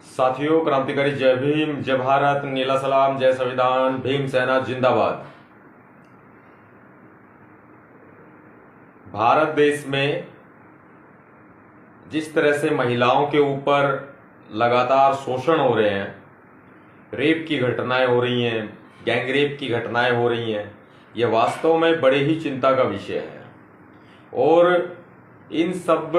साथियों, क्रांतिकारी जय भीम, जय भारत, नीला सलाम, जय संविधान, भीम सेना जिंदाबाद। भारत देश में जिस तरह से महिलाओं के ऊपर लगातार शोषण हो रहे हैं, रेप की घटनाएं हो रही हैं, गैंगरेप की घटनाएं हो रही हैं, यह वास्तव में बड़े ही चिंता का विषय है। और इन सब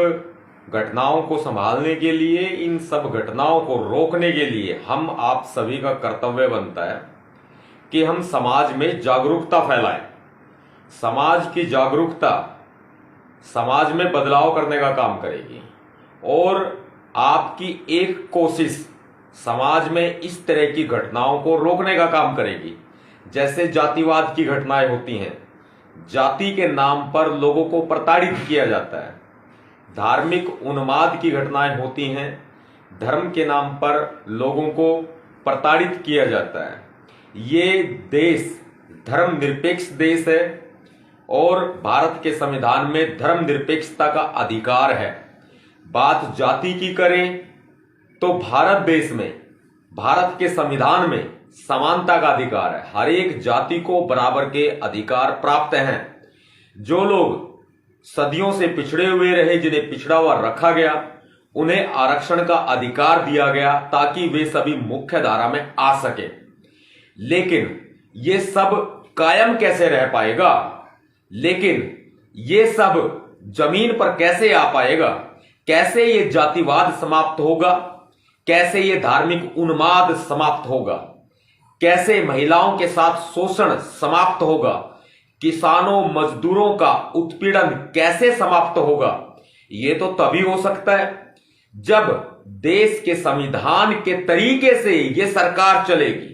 घटनाओं को संभालने के लिए, इन सब घटनाओं को रोकने के लिए हम आप सभी का कर्तव्य बनता है कि हम समाज में जागरूकता फैलाएं। समाज की जागरूकता समाज में बदलाव करने का काम करेगी और आपकी एक कोशिश समाज में इस तरह की घटनाओं को रोकने का काम करेगी। जैसे जातिवाद की घटनाएं होती हैं, जाति के नाम पर लोगों को प्रताड़ित किया जाता है, धार्मिक उन्माद की घटनाएं होती हैं, धर्म के नाम पर लोगों को प्रताड़ित किया जाता है। ये देश धर्मनिरपेक्ष देश है और भारत के संविधान में धर्मनिरपेक्षता का अधिकार है। बात जाति की करें तो भारत देश में, भारत के संविधान में समानता का अधिकार है। हर एक जाति को बराबर के अधिकार प्राप्त हैं। जो लोग सदियों से पिछड़े हुए रहे, जिन्हें पिछड़ा हुआ रखा गया, उन्हें आरक्षण का अधिकार दिया गया ताकि वे सभी मुख्य धारा में आ सके। लेकिन ये सब कायम कैसे रह पाएगा? लेकिन ये सब जमीन पर कैसे आ पाएगा? कैसे ये जातिवाद समाप्त होगा? कैसे ये धार्मिक उन्माद समाप्त होगा? कैसे महिलाओं के साथ शोषण समाप्त होगा? किसानों मजदूरों का उत्पीड़न कैसे समाप्त होगा? ये तो तभी हो सकता है जब देश के संविधान के तरीके से ये सरकार चलेगी।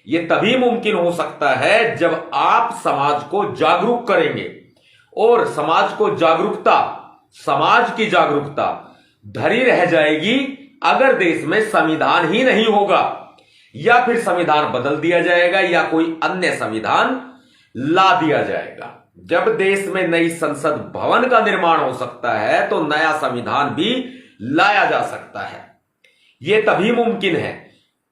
ये तभी मुमकिन हो सकता है जब आप समाज को जागरूक करेंगे। और समाज को जागरूकता, समाज की जागरूकता धरी रह जाएगी अगर देश में संविधान ही नहीं होगा, या फिर संविधान बदल दिया जाएगा या कोई अन्य संविधान ला दिया जाएगा। जब देश में नई संसद भवन का निर्माण हो सकता है तो नया संविधान भी लाया जा सकता है। यह तभी मुमकिन है।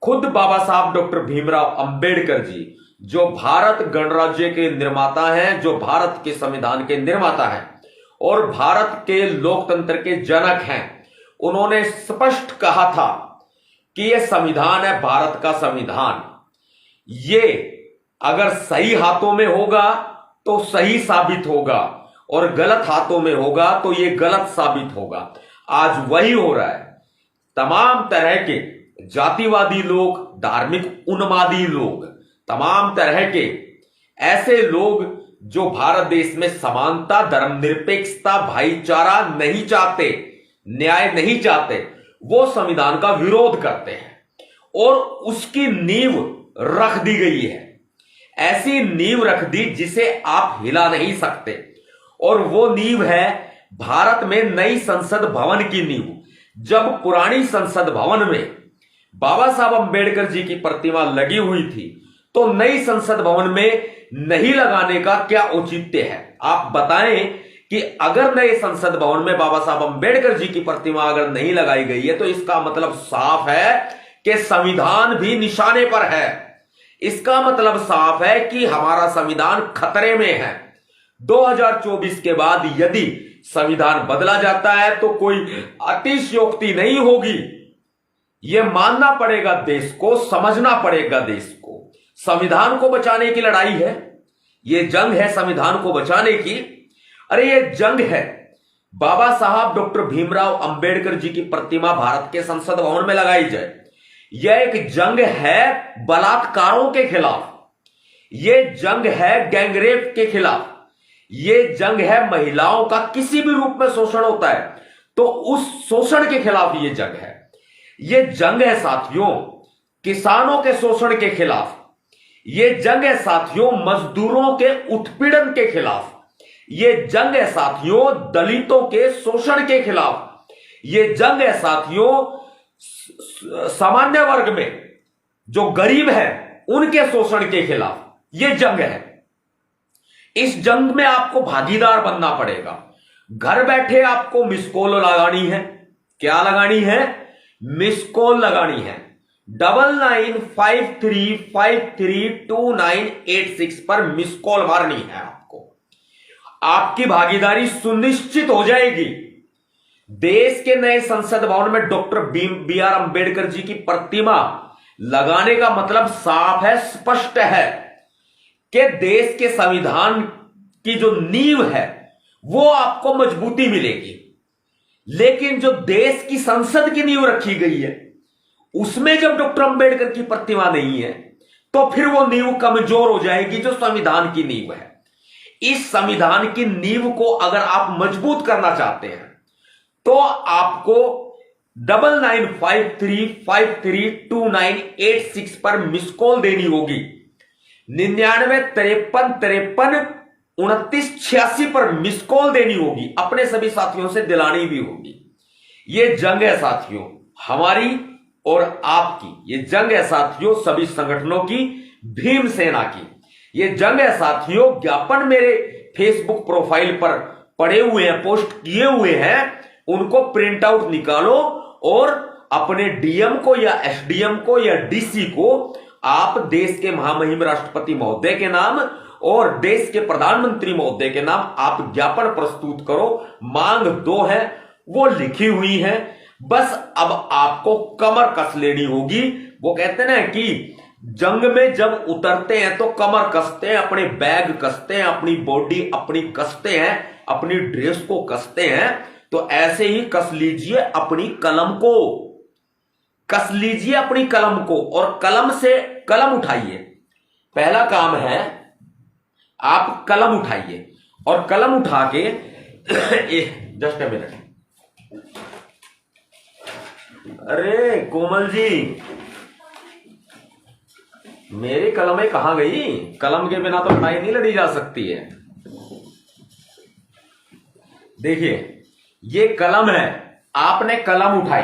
खुद बाबा साहब डॉक्टर भीमराव अंबेडकर जी, जो भारत गणराज्य के निर्माता हैं, जो भारत के संविधान के निर्माता हैं और भारत के लोकतंत्र के जनक हैं, उन्होंने स्पष्ट कहा था कि यह संविधान है भारत का संविधान। ये अगर सही हाथों में होगा तो सही साबित होगा और गलत हाथों में होगा तो यह गलत साबित होगा। आज वही हो रहा है। तमाम तरह के जातिवादी लोग, धार्मिक उन्मादी लोग, तमाम तरह के ऐसे लोग जो भारत देश में समानता, धर्मनिरपेक्षता, भाईचारा नहीं चाहते, न्याय नहीं चाहते, वो संविधान का विरोध करते हैं और उसकी नींव रख दी गई है। ऐसी नींव रख दी जिसे आप हिला नहीं सकते। और वो नींव है भारत में नई संसद भवन की नींव। जब पुरानी संसद भवन में बाबा साहब अंबेडकर जी की प्रतिमा लगी हुई थी तो नई संसद भवन में नहीं लगाने का क्या औचित्य है? आप बताएं कि अगर नए संसद भवन में बाबा साहब अंबेडकर जी की प्रतिमा अगर नहीं लगाई गई है तो इसका मतलब साफ है कि संविधान भी निशाने पर है। इसका मतलब साफ है कि हमारा संविधान खतरे में है। 2024 के बाद यदि संविधान बदला जाता है तो कोई अतिशयोक्ति नहीं होगी। यह मानना पड़ेगा देश को, समझना पड़ेगा देश को। संविधान को बचाने की लड़ाई है, यह जंग है संविधान को बचाने की। अरे यह जंग है बाबा साहब डॉक्टर भीमराव अंबेडकर जी की प्रतिमा भारत के संसद भवन में लगाई जाए। यह एक जंग है बलात्कारों के खिलाफ, यह जंग है गैंगरेप के खिलाफ, यह जंग है महिलाओं का किसी भी रूप में शोषण होता है तो उस शोषण के खिलाफ यह जंग है। यह जंग है साथियों किसानों के शोषण के खिलाफ, यह जंग है साथियों मजदूरों के उत्पीड़न के खिलाफ, यह जंग है साथियों दलितों के शोषण के खिलाफ, यह जंग है साथियों सामान्य वर्ग में जो गरीब है उनके शोषण के खिलाफ। यह जंग है। इस जंग में आपको भागीदार बनना पड़ेगा। घर बैठे आपको मिस कॉल लगानी है। क्या लगानी है? मिस कॉल लगानी है। 9953532986 पर मिस कॉल मारनी है आपको। आपकी भागीदारी सुनिश्चित हो जाएगी। देश के नए संसद भवन में डॉक्टर बी.आर. अंबेडकर जी की प्रतिमा लगाने का मतलब साफ है, स्पष्ट है कि देश के संविधान की जो नींव है वो आपको मजबूती मिलेगी। लेकिन जो देश की संसद की नींव रखी गई है उसमें जब डॉक्टर अंबेडकर की प्रतिमा नहीं है तो फिर वो नींव कमजोर हो जाएगी जो संविधान की नींव है। इस संविधान की नींव को अगर आप मजबूत करना चाहते हैं तो आपको 9953532986 पर मिस कॉल देनी होगी। 9953532986 पर मिस कॉल देनी होगी। अपने सभी साथियों से दिलानी भी होगी। यह जंग है साथियों, हमारी और आपकी। ये जंग है साथियों सभी संगठनों की, भीम सेना की। ये जंग है साथियों। ज्ञापन मेरे फेसबुक प्रोफाइल पर पड़े हुए हैं, पोस्ट किए हुए हैं, उनको प्रिंट आउट निकालो और अपने डीएम को या एसडीएम को या डीसी को आप देश के महामहिम राष्ट्रपति महोदय के नाम और देश के प्रधानमंत्री महोदय के नाम आप ज्ञापन प्रस्तुत करो। मांग 2 है, वो लिखी हुई है, बस अब आपको कमर कस लेनी होगी। वो कहते हैं ना कि जंग में जब उतरते हैं तो कमर कसते हैं, अपने बैग कसते हैं, अपनी बॉडी अपनी कसते हैं, अपनी ड्रेस को कसते हैं। तो ऐसे ही कस लीजिए अपनी कलम को, कस लीजिए अपनी कलम को और कलम से कलम उठाइए। पहला काम है आप कलम उठाइए और कलम उठा के जस्ट अ मिनट। अरे कोमल जी, मेरी कलमें कहां गई? कलम के बिना तो लड़ाई नहीं लड़ी जा सकती है। देखिए ये कलम है, आपने कलम उठाई,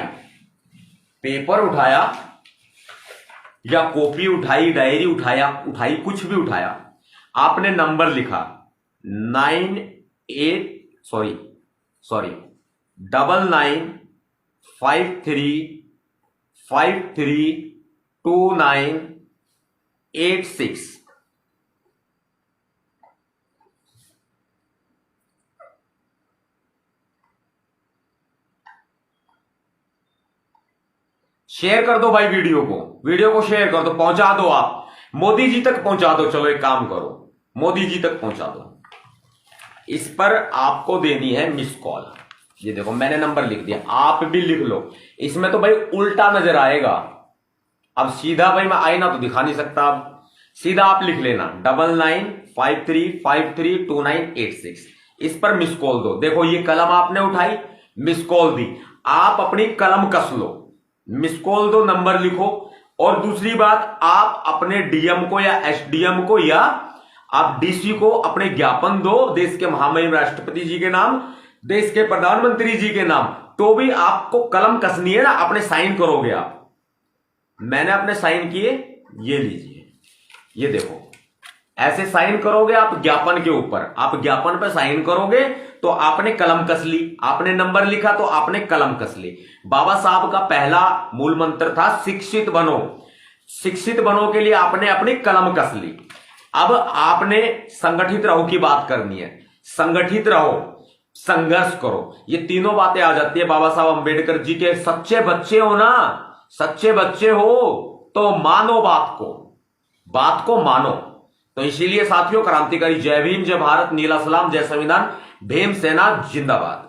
पेपर उठाया या कॉपी उठाई, डायरी उठाई, कुछ भी उठाया, आपने नंबर लिखा 9953532986। शेयर कर दो भाई वीडियो को शेयर कर दो, पहुंचा दो, आप मोदी जी तक पहुंचा दो। चलो एक काम करो, मोदी जी तक पहुंचा दो। इस पर आपको देनी है मिस कॉल। ये देखो मैंने नंबर लिख दिया, आप भी लिख लो। इसमें तो भाई उल्टा नजर आएगा। अब सीधा भाई मैं आईना तो दिखा नहीं सकता, अब सीधा आप लिख लेना 9953532986। इस पर मिस कॉल दो। देखो ये कलम आपने उठाई, मिस कॉल दी, आप अपनी कलम कस लो, मिस कॉल दो, नंबर लिखो। और दूसरी बात, आप अपने डीएम को या एसडीएम को या आप डीसी को अपने ज्ञापन दो देश के महामहिम राष्ट्रपति जी के नाम, देश के प्रधानमंत्री जी के नाम। तो भी आपको कलम कसनी है ना, अपने साइन करोगे आप। मैंने अपने साइन किए, ये लीजिए, ये देखो ऐसे साइन करोगे आप ज्ञापन के ऊपर। आप ज्ञापन पे साइन करोगे तो आपने कलम कस ली, आपने नंबर लिखा तो आपने कलम कस ली। बाबा साहब का पहला मूल मंत्र था शिक्षित बनो। शिक्षित बनो के लिए आपने अपनी कलम कस ली। अब आपने संगठित रहो की बात करनी है। संगठित रहो, संघर्ष करो, ये तीनों बातें आ जाती है बाबा साहब अंबेडकर जी के। सच्चे बच्चे हो ना, सच्चे बच्चे हो तो मानो बात को मानो। तो इसीलिए साथियों, क्रांतिकारी जय भीम, जय भारत, नीला सलाम, जय संविधान, भीम सेना जिंदाबाद।